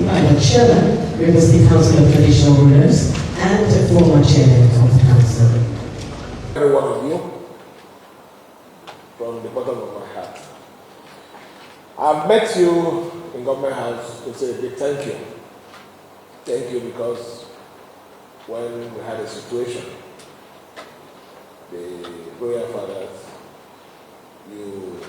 our Chairman, University Council of Traditional Rulers, and former Chairman of the Council. Every one of you, from the bottom of my heart. I've met you in Government House to say a big thank you. Thank you because when we had a situation, the royal fathers, you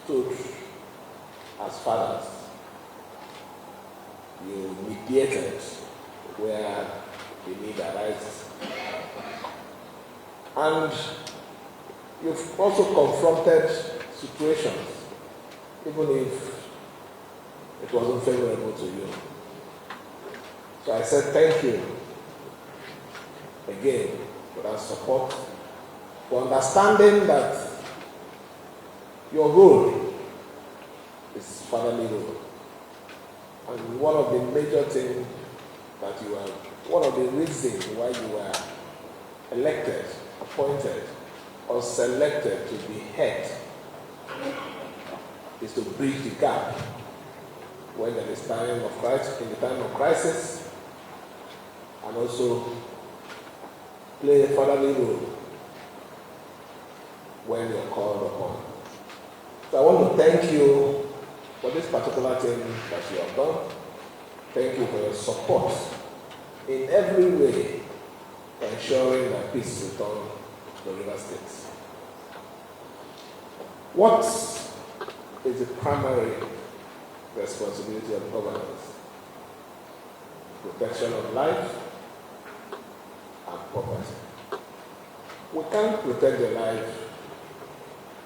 stood as fathers. You mediated where the need arises. And you've also confronted situations, even if it wasn't favorable to you. So I said thank you again for that support, for understanding that your role is fatherly role. And one of the major things that you are, one of the reasons why you were elected, appointed, or selected to be head is to bridge the gap when there is time of crisis, in the time of crisis, and also play a fatherly role when you're called upon. So I want to thank you for this particular thing that you have done. Thank you for your support in every way, ensuring that peace is returned to River State. What is the primary responsibility of governance? Protection of life and property. We can't protect the life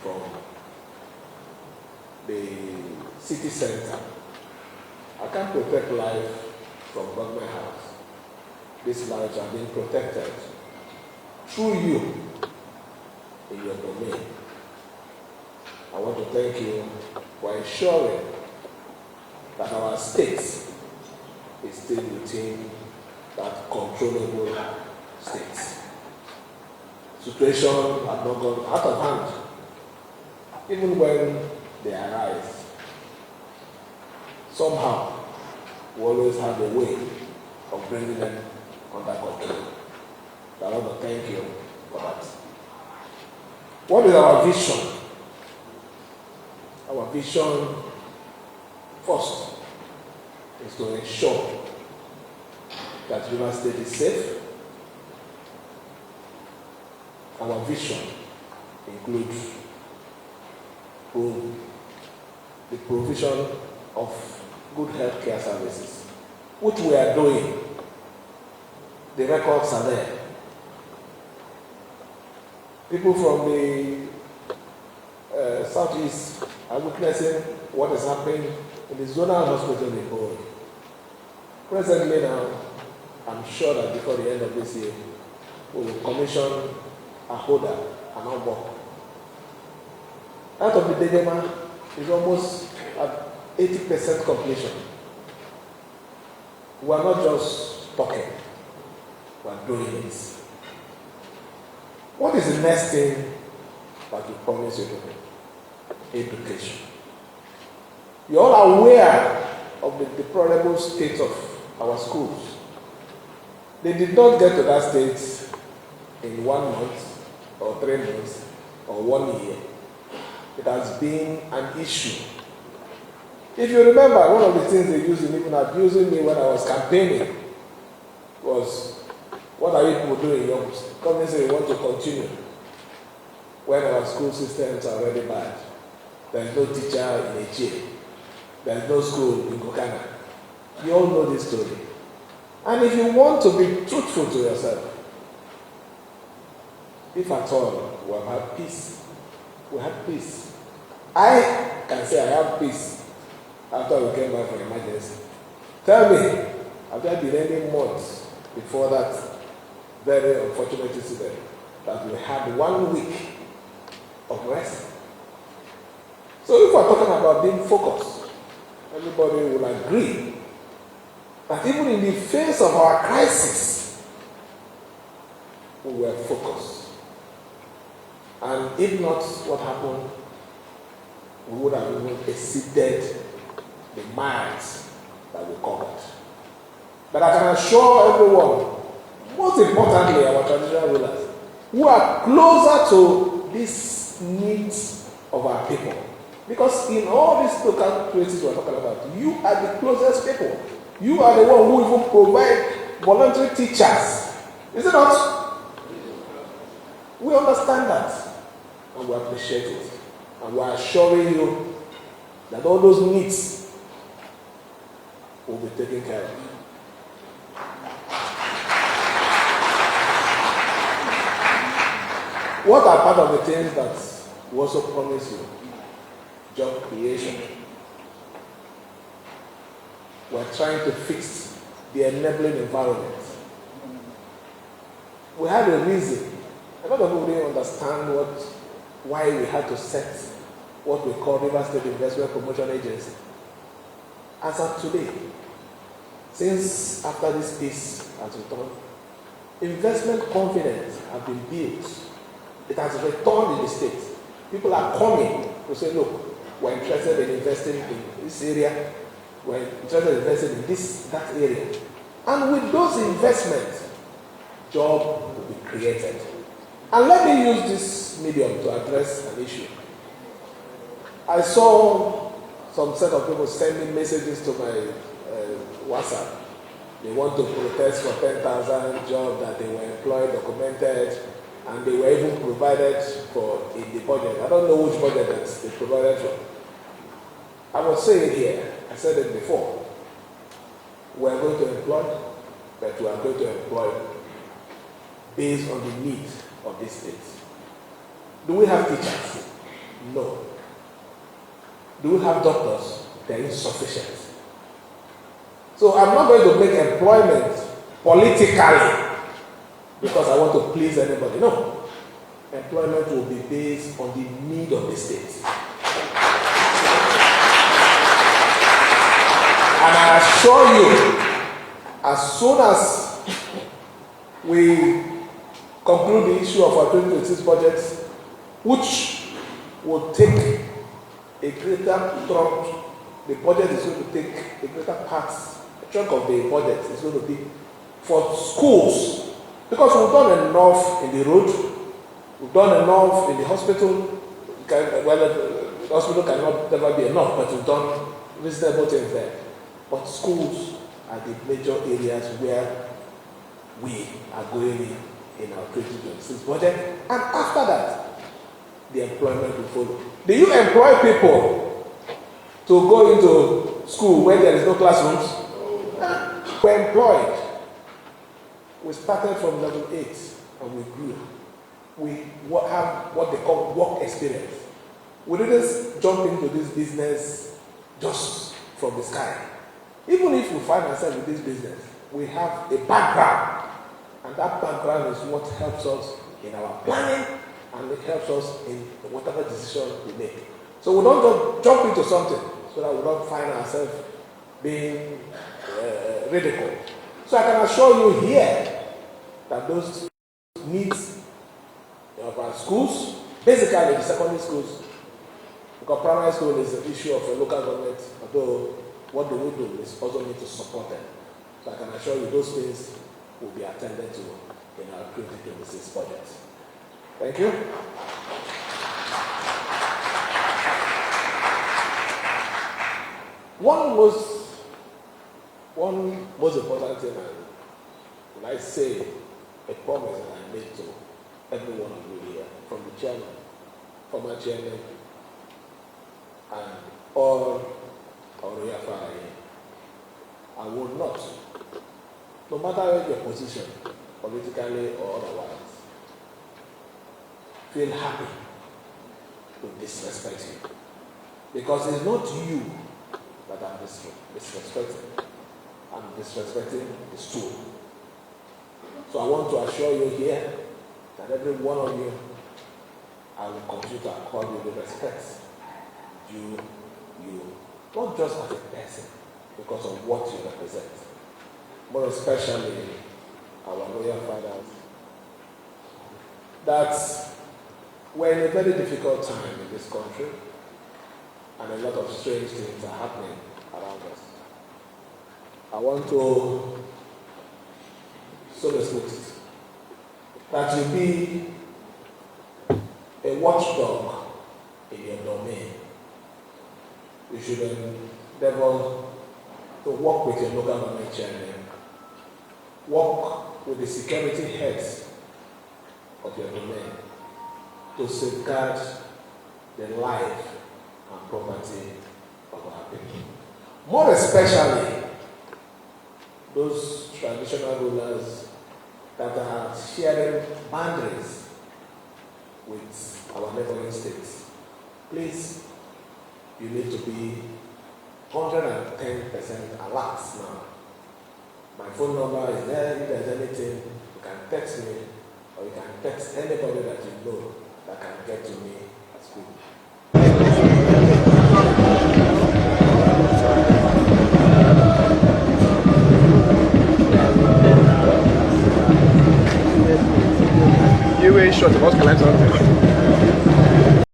from the city center. I can't protect life from Government House. These lives are being protected through you in your domain. I want to thank you for ensuring that our state is still within that controllable state. Situations have not gone out of hand, even when they arise. Somehow, we always have a way of bringing them under control. So I want to thank you for that. What is our vision? Our vision, first, is to ensure that River State is safe. Our vision includes the provision of good health care services, which we are doing. The records are there. People from the southeast are witnessing what is happening in the zonal hospital in Boy. Presently now, I'm sure that before the end of this year, we will commission a holder, an ombok. Out of the Degema is almost at 80% completion. We are not just talking, we are doing it. What is the next thing that we promise you to do? Education. You all are aware of the deplorable state of our schools. They did not get to that state in 1 month, or 3 months, or 1 year. It has been an issue. If you remember, one of the things they used in even abusing me when I was campaigning was, what are you people doing? You come and say you want to continue when our school systems are already bad. There is no teacher in Echie. There is no school in Kokana. You all know this story. And if you want to be truthful to yourself, if at all we have had peace, we had peace. I can say I have peace after we came back from emergency. Tell me, have there been any months before that very unfortunate incident that we had 1 week of rest? So if we're talking about being focused, everybody will agree that even in the face of our crisis, we were focused. And if not what happened, we would have even exceeded the miles that we covered. But I can assure everyone, most importantly, our traditional rulers, who are closer to these needs of our people. Because in all these local places we're talking about, you are the closest people. You are the one who even provide voluntary teachers. Is it not? We understand that and we appreciate it. And we are assuring you that all those needs will be taken care of. What are part of the things that we also promise you? Job creation. We're trying to fix the enabling environment. We had a reason. A lot of people didn't understand why we had to set what we call River State Investment Promotion Agency. As of today, since after this peace has returned, investment confidence has been built. It has returned in the state. People are coming to say, look, we're interested in investing in this area, we're interested in investing in that area. And with those investments, job will be created. And let me use this medium to address an issue. I saw some set of people sending messages to my WhatsApp. They want to protest for 10,000 jobs that they were employed, documented, and they were even provided for in the budget. I don't know which budget that they provided for. I was saying here, I said it before, we are going to employ, but we are going to employ based on the needs of this state. Do we have teachers? No. Do we have doctors? They're insufficient. So I'm not going to make employment politically because I want to please anybody. No. Employment will be based on the need of the state. And I assure you, as soon as we conclude the issue of our 2026 budget, which will take a greater trunk, the budget is going to take a greater part, a chunk of the budget is going to be for schools. Because we've done enough in the road, we've done enough in the hospital. The hospital cannot never be enough, but we've done reasonable things there. But schools are the major areas where we are going in our 2026 budget. And after that, the employment will follow. Do you employ people to go into school where there is no classrooms? We're employed. We started from level 8 and we grew. We have what they call work experience. We didn't jump into this business just from the sky. Even if we find ourselves in this business, we have a background. And that background is what helps us in our planning and it helps us in whatever decision we make. So we don't just jump into something so that we don't find ourselves being ridiculed. So I can assure you here that those needs of our schools, basically the secondary schools, because primary school is an issue of a local government, although what they will do is also need to support them. So I can assure you those things will be attended to in our 2026 budget. Thank you. One most important thing, and I say a promise that I made to every one of you here, from the chairman, former chairman, and all our here, I will not, no matter your position, politically or otherwise, feel happy to disrespect you. Because it's not you that I'm disrespecting. I'm disrespecting the stool. So I want to assure you here that every one of you, I will continue to accord you the respect you, not just as a person, because of what you represent, more especially our royal fathers, that we're in a very difficult time in this country, and a lot of strange things are happening around us. I want to solicit that you be a watchdog in your domain. You should endeavor to work with your local government chairman, work with the security heads of your domain to safeguard the life and property of our people. More especially, those traditional rulers that are sharing boundaries with our neighboring states. Please, you need to be 110% alert now. My phone number is there. If there's anything, you can text me, or you can text anybody that you know that can get to me at school. You were short, what's the